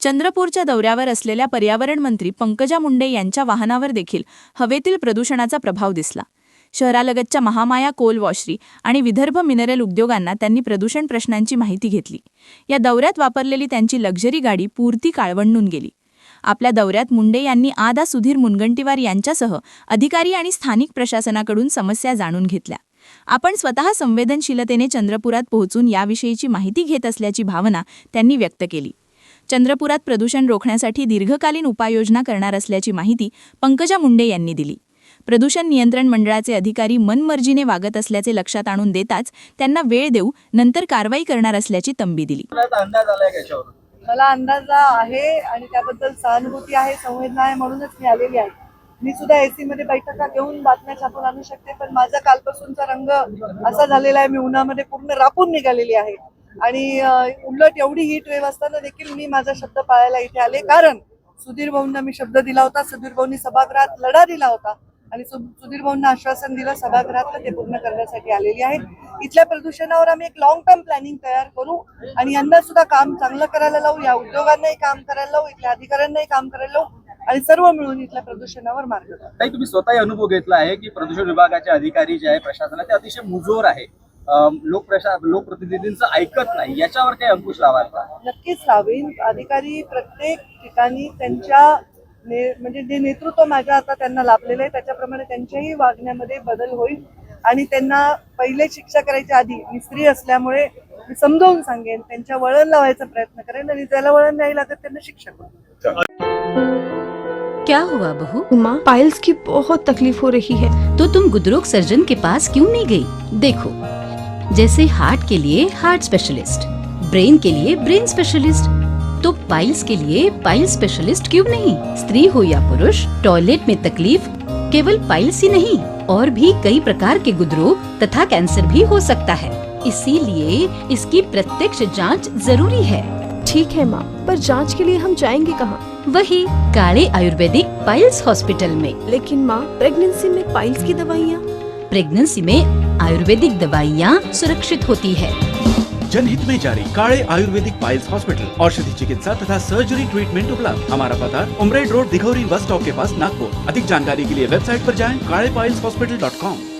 चंद्रपूरच्या दौऱ्यावर असलेल्या पर्यावरण मंत्री पंकजा मुंडे यांच्या वाहनावर देखील हवेतील प्रदूषणाचा प्रभाव दिसला. शहरालगतच्या महामाया कोल वॉशरी आणि विदर्भ मिनरल उद्योगांना त्यांनी प्रदूषण प्रश्नांची माहिती घेतली. या दौऱ्यात वापरलेली त्यांची लक्झरी गाडी पुरती काळवंडून गेली. आपल्या दौऱ्यात मुंडे यांनी आदा सुधीर मुनगंटीवार यांच्यासह अधिकारी आणि स्थानिक प्रशासनाकडून समस्या जाणून घेतल्या. आपण स्वतः संवेदनशीलतेने चंद्रपुरात पोहोचून याविषयीची माहिती घेत असल्याची भावना त्यांनी व्यक्त केली. चंद्रपुरात प्रदूषण रोखण्यासाठी दीर्घकालीन उपाययोजना करणार असल्याची माहिती पंकजा मुंडे यांनी दिली. प्रदूषण नियंत्रण मंडळाचे अधिकारी मनमर्जीने वागत असल्याचे लक्षात आणून देताच त्यांना वेळ देऊ, नंतर कारवाई करणार असल्याची तंबी दिली. मला अंदाज आहे आणि त्याबद्दल सहानुभूती आहे, संवेदना आहे, म्हणूनच मी आलेली आहे. मी सुद्धा एसी मध्ये बैठका घेऊन बातम्या छापून आणू शकते, पण माझा कालपासूनचा रंग असा झालेला आहे, मी उन्हामध्ये पूर्ण रापून निघालेली आहे. आणि उलट एवढी हीट वेव्ह असताना देखील मी माझा शब्द पाळायला इथे आले, कारण सुधीर भाऊंना मी शब्द दिला होता. सुधीर भाऊंनी सभागृहात लढा दिला होता आणि सुधीर भाऊंना आश्वासन दिलं सभागृहात, ते पूर्ण करण्यासाठी आलेली आहे. इथल्या प्रदूषणावर आम्ही एक लॉंग टर्म प्लॅनिंग तयार करू आणि यंदा सुद्धा काम चांगलं करायला लावू, या उद्योगांनाही काम करायला लावू, इथल्या अधिकाऱ्यांनाही काम करायला लावू आणि सर्व मिळून इथल्या प्रदूषणावर मार्ग काढू. तुम्ही स्वतःही अनुभव घेतला आहे की प्रदूषण विभागाचे अधिकारी जे आहे, प्रशासन ते अतिशय मुजोर आहे, लोकप्रतिनिधींचं ऐकत नाही, याच्यावर काही अंकुश लावायचा? नक्कीच लावेन. अधिकारी प्रत्येक ठिकाणी त्यांच्या म्हणजे जे नेतृत्व माझ्या आता त्यांना लाभलेलं आहे त्याच्याप्रमाणे त्यांच्याही वागण्यामध्ये बदल होईल आणि त्यांना पहिले शिक्षा करायच्या आधी मी स्त्री असल्यामुळे मी समजावून सांगेन, त्यांच्या वळण लावायचा प्रयत्न करेन आणि ज्याला वळण नाही लागत त्यांना शिक्षा करू. क्या हुआ बहू? माँ, पाइल्स की बहुत तकलीफ हो रही है। तो तुम गुदरोग सर्जन के पास क्यों नहीं गई? देखो, जैसे हार्ट के लिए हार्ट स्पेशलिस्ट, ब्रेन के लिए ब्रेन स्पेशलिस्ट, तो पाइल्स के लिए पाइल्स स्पेशलिस्ट क्यों नहीं? स्त्री हो या पुरुष, टॉयलेट में तकलीफ केवल पाइल्स ही नहीं, और भी कई प्रकार के गुदरोग तथा कैंसर भी हो सकता है। इसीलिए इसकी प्रत्यक्ष जांच जरूरी है। ठीक है माँ, पर जांच के लिए हम जाएंगे कहाँ? वही काले आयुर्वेदिक पाइल्स हॉस्पिटल में। लेकिन माँ, प्रेगनेंसी में पाइल्स की दवाइयाँ? प्रेगनेंसी में आयुर्वेदिक दवाइयाँ सुरक्षित होती है। जनहित में जारी काले आयुर्वेदिक पाइल्स हॉस्पिटल, औषधि चिकित्सा तथा सर्जरी ट्रीटमेंट उपलब्ध। हमारा पता उमरेड रोड, दिघौरी बस स्टॉप के पास, नागपुर। अधिक जानकारी के लिए वेबसाइट पर जाएं kalepileshhospital.com।